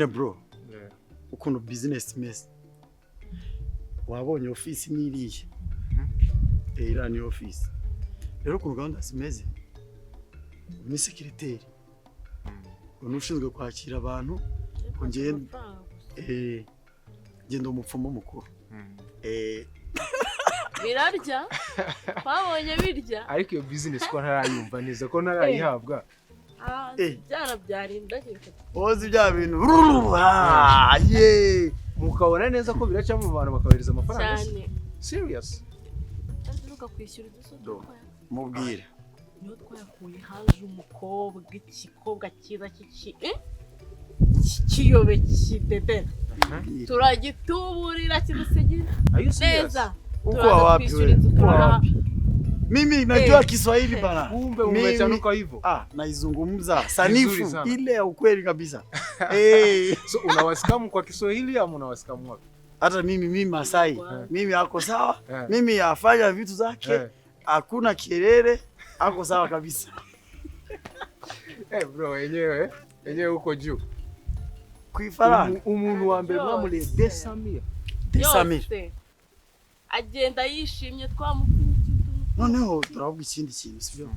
nyine bro ukuntu business imeze wabonye office niriye iriya ni office rero ukuntu gahunda zimeze ni secretary unushinzwe kwakira abantu ngenda umupfumu mukuru birarya twabonye birya ariko iyo business ko ntarayumva neza ko ntarayihabwa byara byarinda ozi bya bintu mukabona neza ko biraca mu bantu bakabereza amafaranga cyane serious turuka kwishyura idusodo mubwire niyo twakuye haje umukobwa ikikobwa cyiza kiyobe kidedera turagituburira kidusigira neza uko wapi wewe mimi najua Kiswahili bana kumbe umechanuka hivyo naizungumza sanifu ile ya ukweli kabisa so unawasikamu kwa Kiswahili au unawasikamu wapi hata mimi Masai mimi ako sawa mimi afanya vitu zake hakuna kelele ako sawa kabisa bro wenyewe uko juu kwifara umuntu wa mbere mwamule Desamir agenda yishimye twamupinye noneho turavuga ikindi kintu sibyo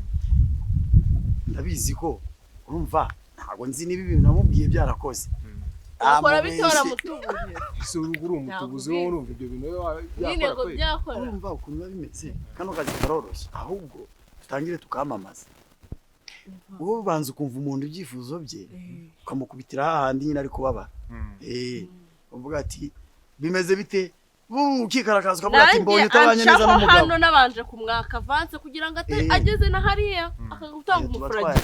ndabizi ko urumva ntago nzi niba ibintu namubwiye byarakoze akora bitora mutubuje isuruguru umutubuzi wo urumva ibyo bintu yakora ko byakora urumva ukuntu bimeze kano kazi karoroshye ahubwo tutangire tukamamaza wowe ubanza ukumva umuntu ibyifuzo bye ukamukubitira hahandi nyine ari kubaba uvuga ati bimeze bite ukikarakaza ukavuga ati mbonye utabanye neza n'umugabo hano nabanje kumwaka avance kugira ngo ageze na hariya akagutanga umufurage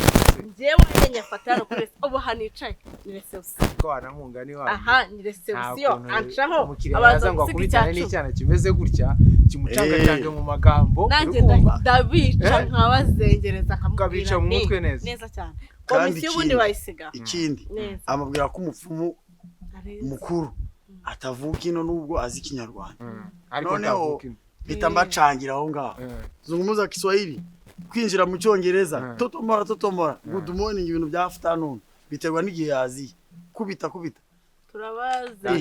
njyewe nyenye fatara kuri ubu hanicaye ni reception ko anamunga ni wa ni reception ancaho abaza ngo akubitane n'icyana kimeze gutya kimucangacanga mu magambo nanjye ndabica nkabazengereza akamubwira mu mutwe neza cyane komisiyo ubundi wayisiga ikindi amubwira ko umupfumu mukuru atavuga ino nubwo azi Kinyarwanda noneho bita mbacangira aho ngaho zungumuza Kiswahili kwinjira mu Cyongereza totomora good morning ibintu bya afternoon biterwa n'igihe yazi kubita turabaza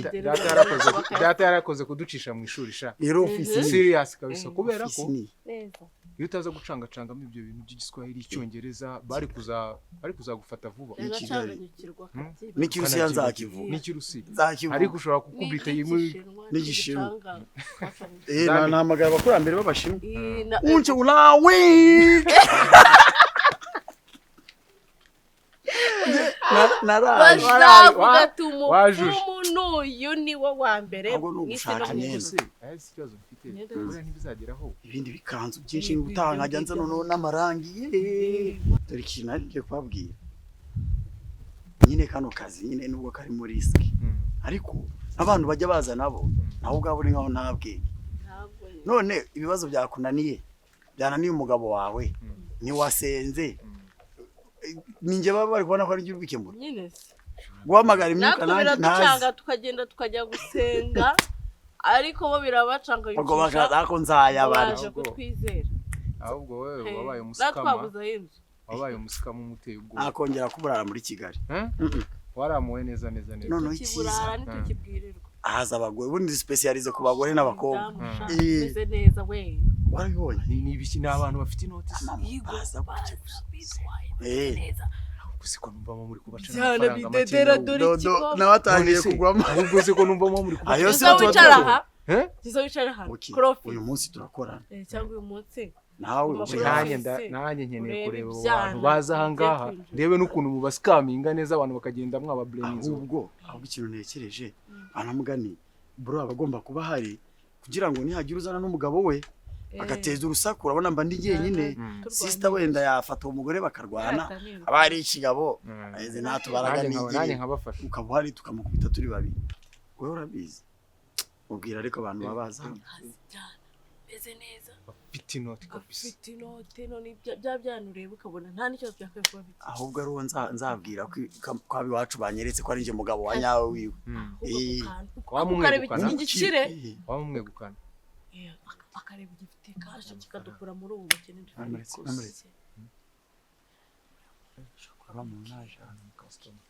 data yarakoze kuducisha mu ishuri sha rero office serious kabisa kubera ko neza iyo utaza gucangacangamo ibyo bintu by'igiswahili Icyongereza bari kuzagufata vuba n'ikirusi yanzakivuga n'ikirusi ariko ushobora kukubita n'igishimo namagara abakurambere b'abashinwa unche ulawi bazavuga tumufumu uyu ni wo wa mbere gushaka neza ikibazo mfite buriya ntibizageraho ibindi bikanzu byinshi gutanga ajya nza noneho n'amarangi dore ikintu nari kubabwira nyine kano kazi nyine nubwo kari muri risk ariko abantu bajya baza nabo naho ubwabo uri nkaho ntabwe none ibibazo byakunaniye byananiye umugabo wawe ni wasenze ninjye baba bari kubona ko ari cyo ubikemura nyine guhamagara imyuka nanjye ntazi tukagenda tukajya gusenga ariko bo birabacanga ubwo bakaza ko nzayabara kutwizera ahubwo wewe wabaye umusikama wabaye umusikama umuteye ubwo akongera kuburara muri Kigali waramuwe neza none kiburara nitukibwirirwa ahaza abagore ubundi specialize ku bagore n'abakobwa bimeze neza we warabibonye ni ibiki n'abantu bafite inoti baza gutya neza usiko numvamo muri kubaca cyane bidedera dore ikiko nabatangiye kugwamo ahubwo usiko numvamo muri kubaca ayo se tuwicara aha uyu munsi turakora cyangwa uyu munsi nawe nanjye nkeneye kureba abantu baza aha ngaha ndebe n'ukuntu mu basikaminga neza abantu bakagenda mwaba brains ahubwo ikintu nekereje anamugani bro abagomba kuba hari kugira ngo nihagira uzana n'umugabo we agateza urusaku urabona mba ndi jyenyine sister wenda yafata umugore bakarwana abari ikigabo eze natubaraga nanjye nkabafasha ukabari tukamukubita turi babiri wewe urabizi ubwira ariko abantu babaza beze neza bafite inoti kabisa bafite inoti none bya byanureba ukabona nta nicyo byakwiye kuba bite ahubwo ari nzabwira ko abiwacu banyeretse ko ari nje mugabo wa nyawe wiwe wamumwegukana igikire wamumwegukana akareba igifite kasha kikadukura muri ubu bukene namuretse aba mu naje customer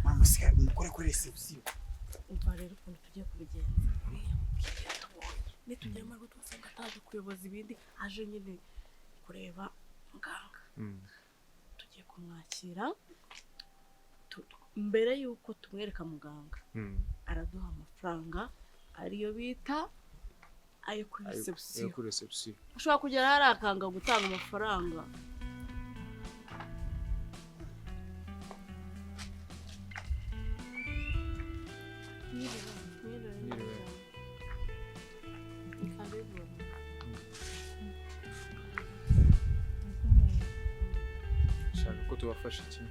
Mamusiga umukore kuri reception. Umva rero ukuntu tugiye kubigenza. Nitugera mu rugo twasanga ataje kuyoboza ibindi aje nyine kureba muganga. Tugiye kumwakira mbere yuko tumwereka muganga. Araduha amafaranga ariyo bita ayo kuri reception. Ushobora kugera hari akanga gutanga amafaranga. Shaka ko tubafasha iki?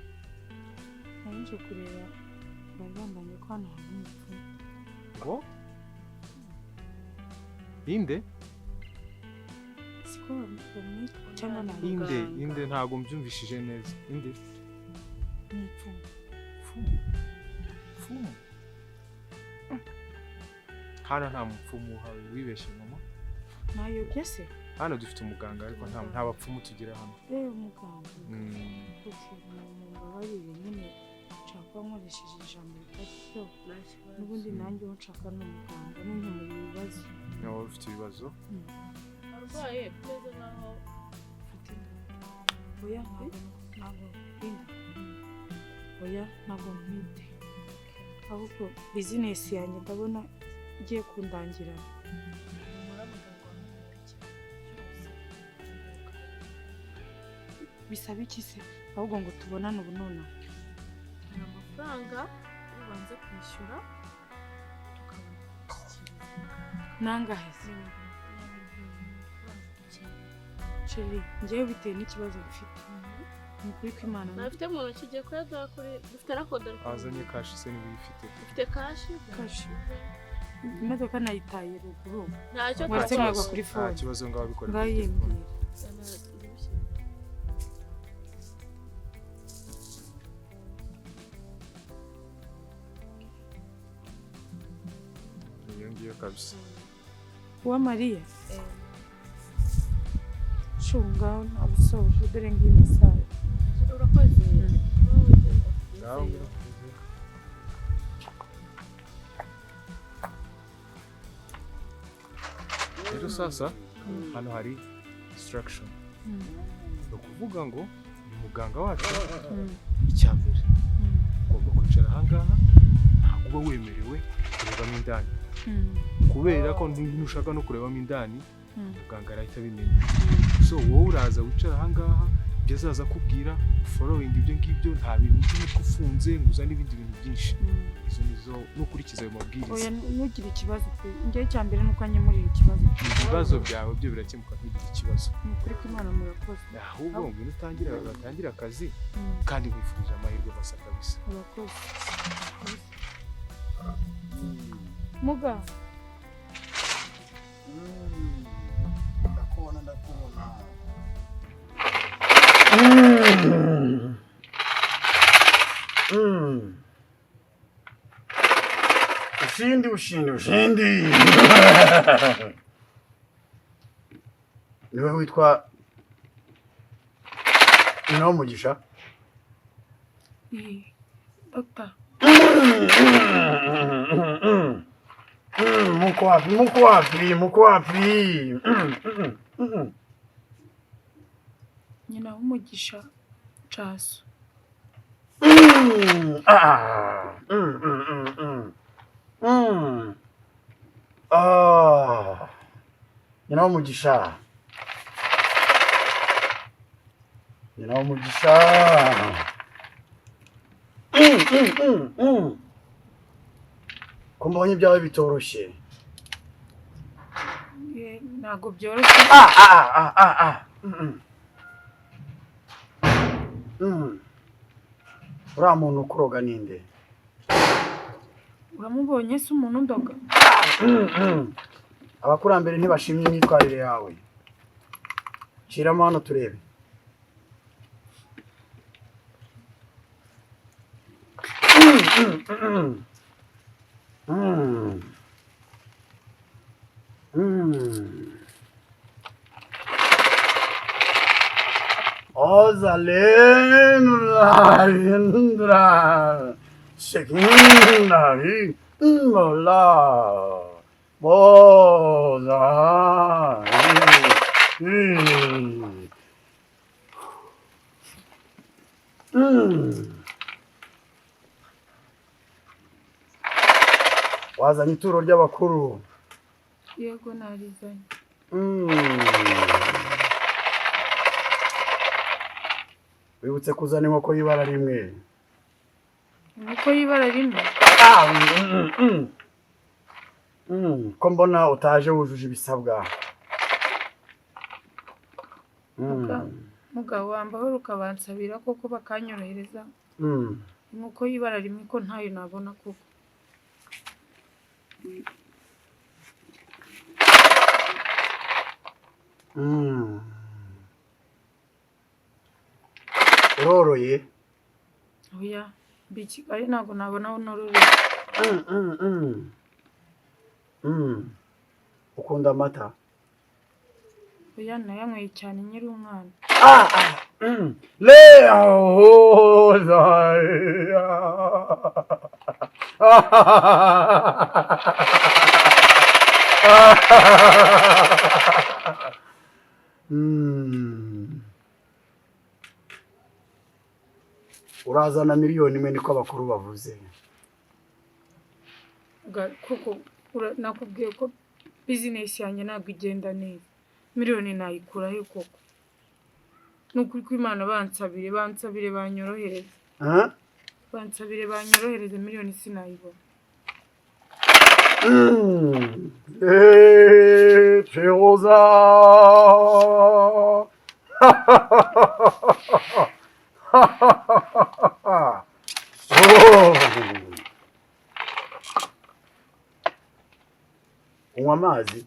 Nje kureba barambanye ko hano hari umupfu. Ngo? Inde? Siko bamwita cyangwa na Inde ntago mbyumvishije neza. Inde? Umupfu. Mfumu. Hano nta mupfumu uhawe wibeshye mama. Nayo byese? Hano dufite umuganga ariko nta bapfumu tugira hano. Umuganga. Mbabarire nyine nshaka nkoresheje ijambo ritariyo. N'ubundi nanjye nshaka n'umuganga n'unkemura ibibazo. Nawe ufite ibibazo? Arwaye bimeze naho oya ntabwo oya ntabwo mpite. Ahubwo bizinesi yanjye ndabona igiye kundangira. Bisaba iki se ahubwo ngo tubonane ubu nonaha? Amafaranga ubanza kwishyura tukabona nangahe se? Sheri njyewe bitewe n'ikibazo mfite ni ukuri ko Imana nafite mu ntoki igiye kuyaduha kuri dufite na kode azanye kashi se niba uyifite. Dufite kashi imodoka nayitaye ruguru ntacyo twagwa kuri phone. Nta kibazo ngaho bikora. Ngayimbwira ngiyo kabisa. Wa Maria shunga abusoje dore ngiye misale urakoze. Rero sasa hano hari instruction. No kuvuga ngo ni muganga wacu icyambere. Ugomba kwicara ahangaha ntabwo uba wemerewe kurebamo indani. Kubera ko ntushaka no kurebamo indani muganga arahita abimenya. So wowe uraza wicara ahangaha ibyo azaza kubwira following ibyo ngibyo nta bintu by'umutwe ufunze nguza n'ibindi bintu byinshi. Izo nizo nukurikiza ayo mabwiriza. Oya ntugire ikibazo pe. Njye cyambere nuko anyemurira ikibazo. Ibibazo byawe byo birakemuka ntugire ikibazo. Nukuri ko Imana murakoze. Ahubwo ngo utangira akazi kandi wifurije amahirwe masa kabisa. Murakoze. Muga ndakubona ushindi niwe witwa Mugisha? Doctor muko wapi nyina w'umugisha Caso. Nyina w'umugisha ko mbonye ibyawe bitoroshye. Ntabwo byoroshye. uriya muntu ukuroga ninde? Uramubonye se umuntu ndoga? Abakurambere ntibashimye imyitwarire yawe. Shiramo hano turebe. Ozalendra Sekinari mola boza. Wazanye ituro ry'abakuru. Yego narizanye. Wibutse kuzana inkoko y'ibara rimwe. Inkoko y'ibara rimwe? Ko mbona utaje wujuje ibisabwa. Mugabo wambaho ukabansabira koko bakanyorohereza. Inkoko y'ibara rimwe ko ntayo nabona koko. Uroroye? Oya, Kigali ntabwo nabona aho nororera. Ukunda amata? Oya, nayanyweye cyane nkiri umwana. Urazana miliyoni imwe niko abakuru bavuze. Koko nakubwiye ko business yanjye ntabwo igenda neza. Miliyoni nayikura he koko? Nukuri ko Imana bansabire banyorohereze. Bansabire banyorohereze miliyoni sinayibona. Feroza. Unywa amazi?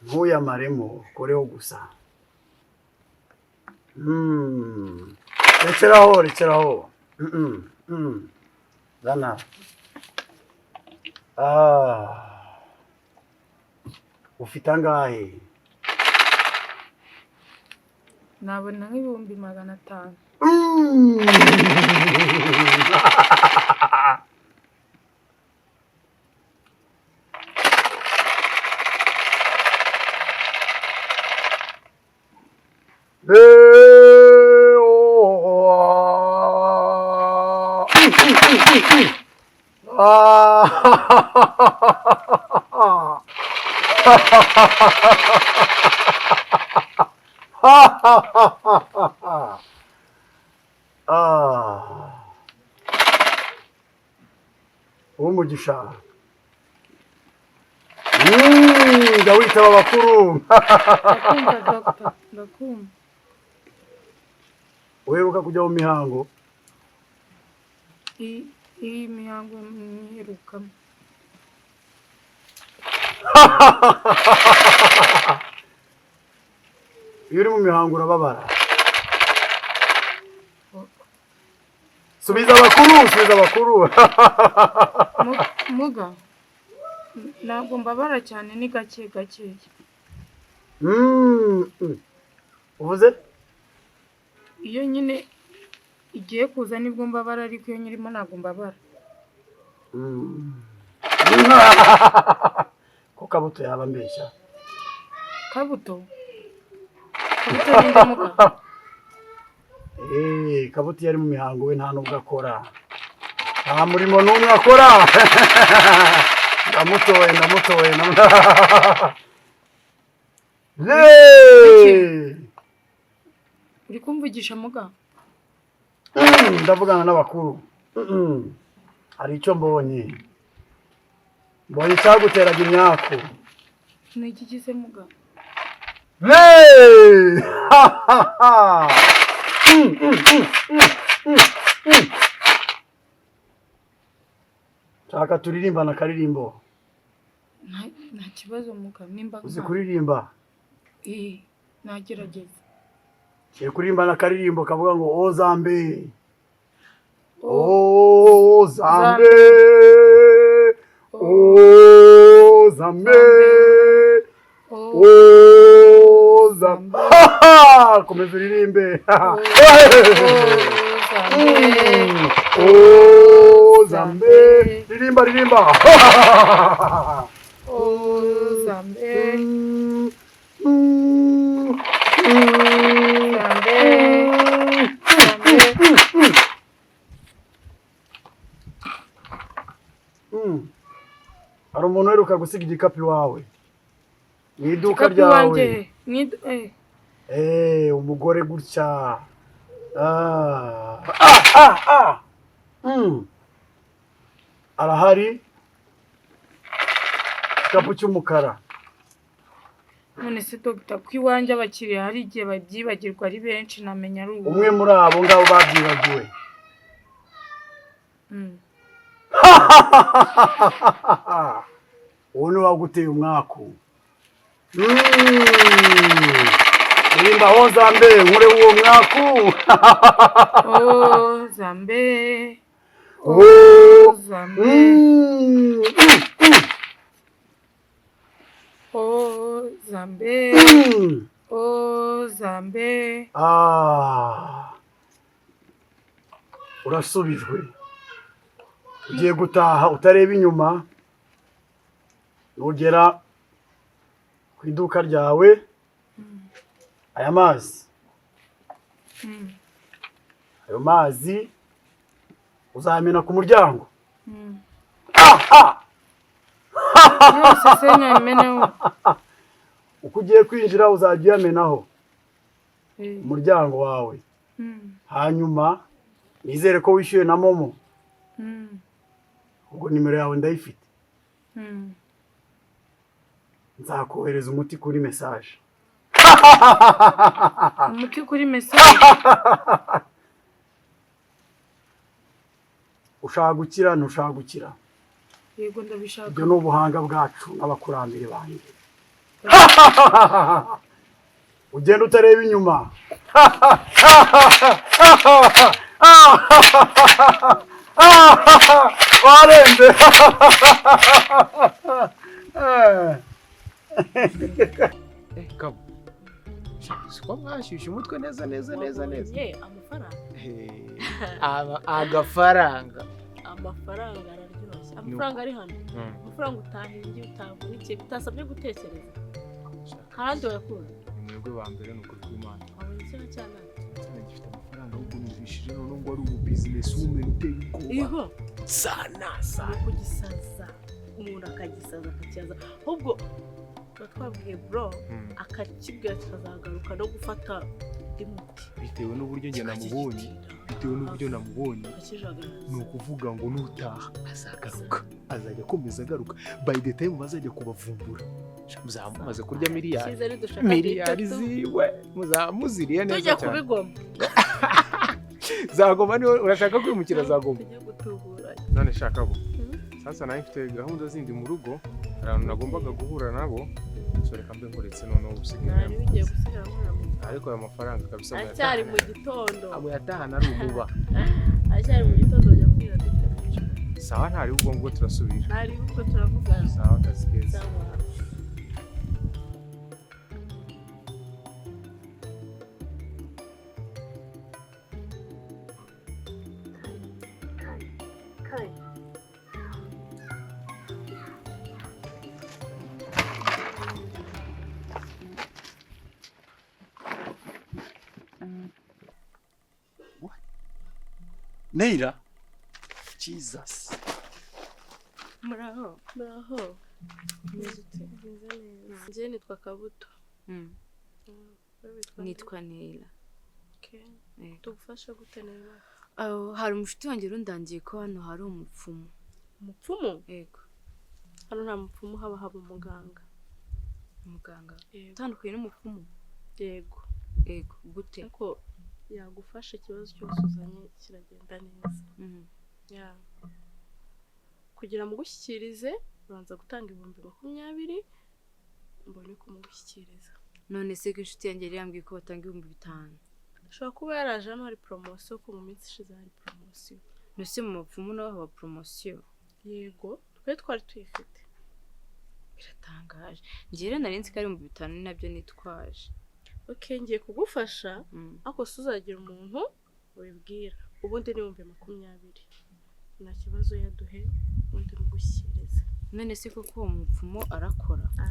Ntuyamaremo koreho gusa. Rekeraho. Zana. Ufite angahe? Nabona nk'ibihumbi 500. Umugisha. Ndawita abakuru. Ndakumva. Uheruka kujya mu mihango? Iyi mihango myiherukamo. Iyo uri mu mihango urababara. Subiza abakuru. Muga. Ntabwo mbabara cyane ni gake. Uvuze? Iyo nyine igiye kuza nibwo mbabara ariko iyo nyirimo ntabwo mbabara. Ko Kabuto yaba mbeshya. Kabuto ninde muga? Kabuto yari mu mihango we nta nubwo akora. Nta murimo n'umwe akora. Ndamutoye. Uri kumvugisha muga? Ndavugana n'abakuru. Hari icyo mbonye. Mbonye cyaguteraga imyaku. Ni iki kise muga? Chaka turirimba na karirimbo. Nta kibazo muga nimba. Uzi kuririmba? Nagerageza. Cye kuririmba na karirimbo kavuga ngo Ozambe. Ozambe. Komeza uririmbe. Oh Zambe, ririmba ririmba. Oh Zambe, Hari umuntu uheruka gusiga igikapu iwawe mu iduka ryawe. Umugore gutya. Arahari igikapu cy'umukara. none se dogita ko iwanjye abakiriya hari igihe babyibagirwa ari benshi namenya ari ubu. Umwe muri abo ngabo babyibagiwe. Uwo ni waguteye umwaku. Rimba ho Zambe nkure uwo mwaku. Oh Zambe, Oh Zambe, oh Zambe, oh Zambe. Urasubijwe. Ugiye gutaha utareba inyuma. Ugera ku iduka ryawe. Aya mazi. Ayo mazi uzamena ku muryango. Yose senya imeneho. Uko ugiye kwinjira uzajya uyamenaho umuryango wawe. Hanyuma nizere ko wishyuye na momo. Ubwo nimero yawe ndayifite. Nzakohereza umuti kuri message. Umuti kuri message. Ushaka gukira ntushaka gukira. Yego ndabishaka. Ibyo ni ubuhanga bwacu n'abakurambere banjye. Ugenda utareba inyuma. Warenze. Kabo. Siko mwashyushye umutwe neza. Agafaranga. Amafaranga araryoshye. Amafaranga ari hano. Amafaranga utahingiye utavunikiye bitasabye gutekereza. Kandi wayakura. Mwebwe ba mbere nuko rw'Imana. Abonye ikintu cyane. Cyane gifite amafaranga ahubwo nubishije none ngo ari ubu business woman uteye ubwoba. Iho. Sana. Kugisaza. Umuntu akagisaza akakiyaza. Ahubwo twabwiye bro akakibwira kikazagaruka no gufata imuti. Bitewe n'uburyo njye namubonye. Ni ukuvuga ngo nutaha azagaruka. Azajya akomeza agaruka. By the time bazajya kubavumbura. Muzamumaze kurya miliyari ziwe. Muzamuziriye neza cyane. Tujya kubigoma. Zagoma niwe urashaka kwimukira Zagoma. Tujya gutubura. None shaka bo. Sasa nayo mfite gahunda zindi mu rugo. Abantu nagombaga guhura nabo. Reka mbe nkoretse noneho usigaye. Bigiye gusigara mu. Ariko aya mafaranga kabisa acyari mu gitondo. Abo yatahana ari umuba. Acyari mu gitondo bajya kwira dufite. Sawa ntari ubwo ngo turasubira. Ntari ubwo turavugana. Sawa kasikeza. Neira. Jesus. Muraho. Nje nitwa Kabuto. Nitwa Neira. Tugufasha gute Neira? Hari umushuti wanjye rundangiye ko hano hari umupfumu. Umupfumu? Yego. Hano nta mupfumu haba umuganga. Umuganga? Utandukanye n'umupfumu? Yego. Yego. Gute? Ariko yagufasha ikibazo cyose uzanye kiragenda neza. Kugira ngo mugushyikirize ubanza gutanga 20,000 mbone kumugushyikiriza. None se ko inshuti yanjye yambwiye ko batanga 5,000. Ashobora kuba yaraje hano hari promotion ko mu minsi ishize hari promotion. Nose mu mupfumu naho haba promotion? Yego, twe twari tuyifite. Biratangaje. Njye rero nari nzi ko ari 5,000 nabyo nitwaje. Okay, ngiye kugufasha ako suzagira umuntu wibwira. ubundi ni 20,000 nta kibazo yaduhe ubundi mugushyikiriza. None se koko uwo mupfumu arakora pe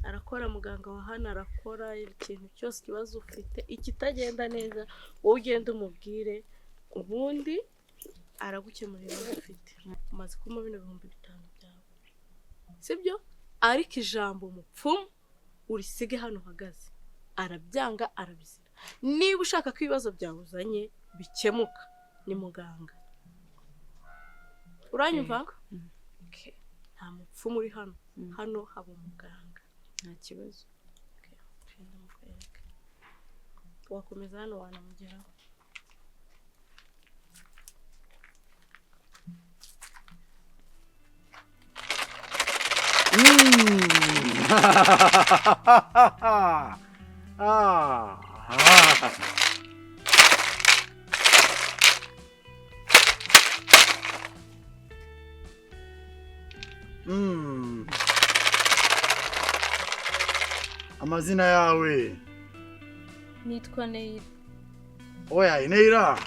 arakora, muganga wa hano arakora ikintu cyose kibazo ufite ikitagenda neza wowe ugenda umubwire ubundi aragukemurira ufite. Umaze kuma 5,000 byawe sibyo, ariko ijambo umupfumu urisige hano hagaze arabyanga arabizira. Niba ushaka ko ibibazo byawe uzanye bikemuka ni muganga, uranyumva? Okay. Nta mupfumu uri hano, hano haba umuganga. Nta kibazo. Wakomeza hano wanamugeraho. Amazina yawe? Nitwa Neira. Oya, Neira.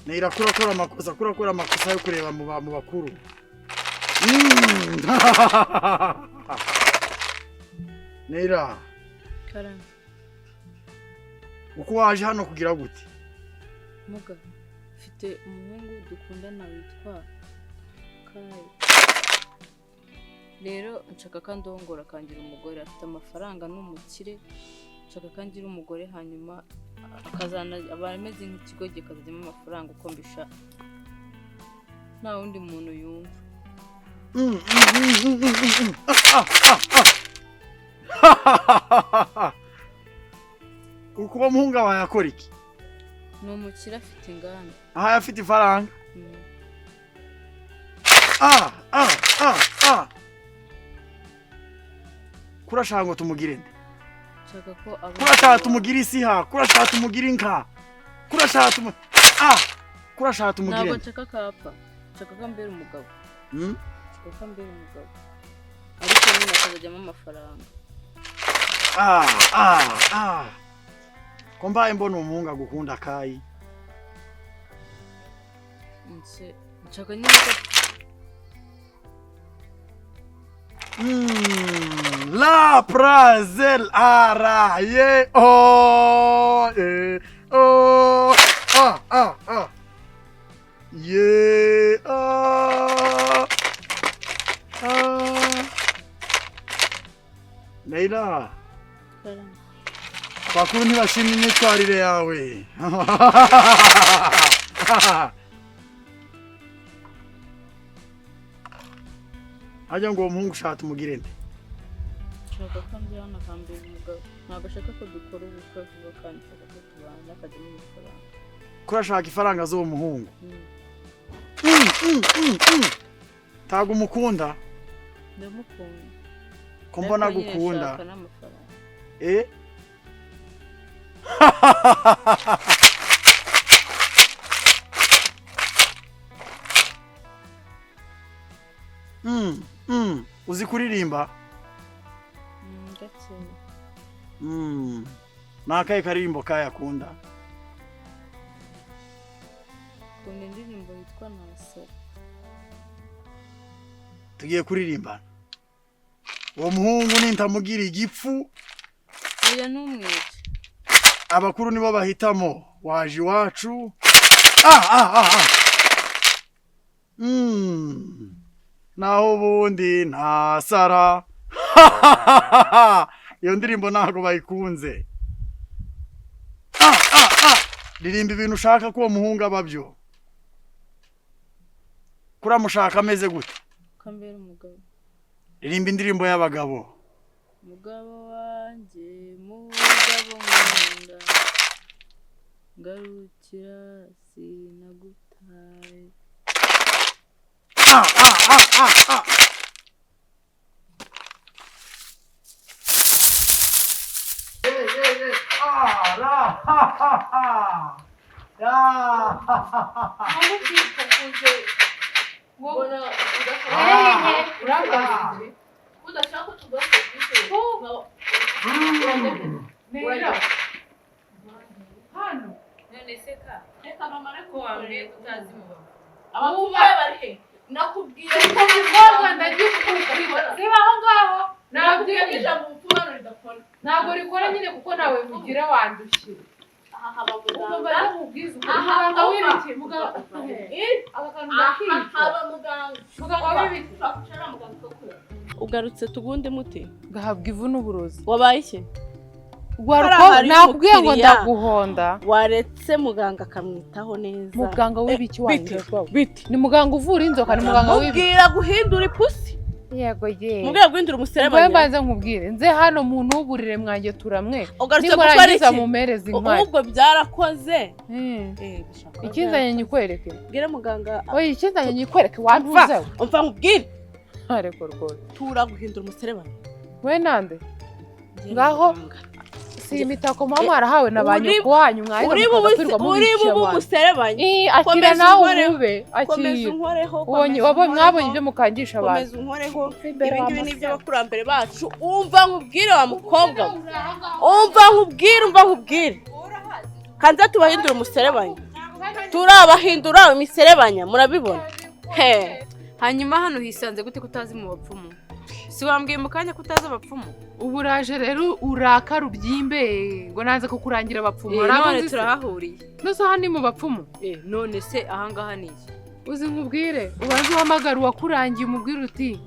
Neira, kurakora amakosa yo kureba mu bakuru. Neira. Karame. Uko waje hano kugira gute? Muga, mfite umuhungu dukundana witwa Kai. Rero nshaka kandi ndongora kangira umugore, afite amafaranga n'umukire. Nshaka kandi umugore hanyuma akazana abameze nk'ikigo gikazajyamo amafaranga uko mbisha. Nta wundi muntu yumva. Uko muhunga wayakora iki? Ni umukire afite inganda. Aha afite ifaranga. Kurashaka ngo tumugire nde? Nshaka ko kurashaka tumugire isiha, kurashaka tumugire inka. Kurashaka tumugire. Ntabwo nshaka kapa. Nshaka ko mbere umugabo. Nshaka ko mbere umugabo. Ariko nyine akazajyamo amafaranga. Ko mbaye mbona umuhungu agukunda Kai. Nshaka nyine La prazel ara ye ye Neira. Bakuru ntibashimye imyitwarire yawe. Ajya ngo umuhungu ushaka tumugire nde? Nshaka ko njyana kambere umugabo. Ntabwo ashaka ko dukora ubukwe vuba kandi nshaka ko tubana akajyamo amafaranga. Kurashaka ifaranga z'uwo muhungu. Tago umukunda? Ndamukunda. Ko mbona gukunda. Uzi kuririmba? Gake. Nakaye karirimbo kayakunda? Kunda indirimbo yitwa Nasara. Tugiye kuririmba. Uwo muhungu nintamugira igipfu. Oya numwice. Abakuru nibo bahitamo. Waje iwacu. Naho ubundi Nasara. Iyo ndirimbo ntago bayikunze. Ririmba ibintu ushaka ko uwo muhungu ababyo. Kuramushaka ameze gute? Kambere umugabo. Ririmba indirimbo y'abagabo. Mugabo wanje, mugabo nkunda. Garukira sinagutaye. none se ka reka mama ariko wambwiye tutazi mu bapfumu abapfumu bari he nakubwiye ko ibikorwa ndagikubwira ziba aho ngaho nakubwiye ko ijambo ubupfumu hano ridakora ntabwo rikora nyine kuko nawe mugira wandushyira aha haba muganga muganga mubwiza umuganga w'ibiki muganga aka kantu ndakica haba muganga w'ibiki twakucara muganga ukakura ugarutse tugunde muti gahabwa ivu n'uburozi wabaye iki nakubwiye ngo ndaguhonda waretse muganga akamwitaho neza muganga w'ibiki wandushywa ni muganga uvura inzoka ni muganga w'ibiki mubwira guhindura ipusi yego ye mubwira guhindura umuserebanya mbanze nkubwire nze hano muntu w'uburire mwanjye turamwe ugarutse gukora iki mumereza inkwari ubwo byarakoze ikinzanye nyikwereke bwira muganga oya ikinzanye nyikwereke wantuzeho umva nkubwire ariko rwose tura guhindura umuserebanya we nande ngaho si imitako mama mwarahawe na ba nyoko wanyu mwari mukakwirwa mubikiye umuserebanya akira nawe ube komeza unkoreho mwabonye ibyo mukangisha abantu komeza unkoreho ibingibi nibyo abakurambere bacu umva nkubwire wa mukobwa umva nkubwire kanza tubahindura umuserebanya turabahindura imiserebanya murabibona he hanyuma hano hisanze gute kutazi mu bapfumu si wambwiye mu kanya kutazi abapfumu ubu uraje rero urakara ubyimbe ngo naze kukurangira abapfumu none turahahuriye nose aha ni mu bapfumu none se ahangaha ni iki uzi nkubwire ubanze uhamagara uwakurangiye umubwire uti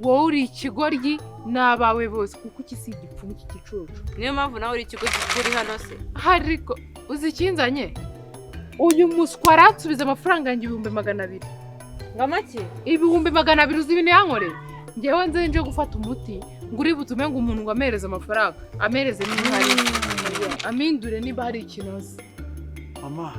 wowe uri ikigoryi n'abawe bose kuko iki si igipfumu cy'igicucu niyo mpamvu nawe uri ikigo gikuri hano se ariko uzi ikinzanye uyu muswa aransubiza amafaranga yanjye 200,000 ngamaki 200,000 uzi ibintu yankoreye njyewe nze nje gufata umuti ngo uri butume ngo umuntu ngo amereze amafaranga amereze n'intare amindure niba hari ikinoze mama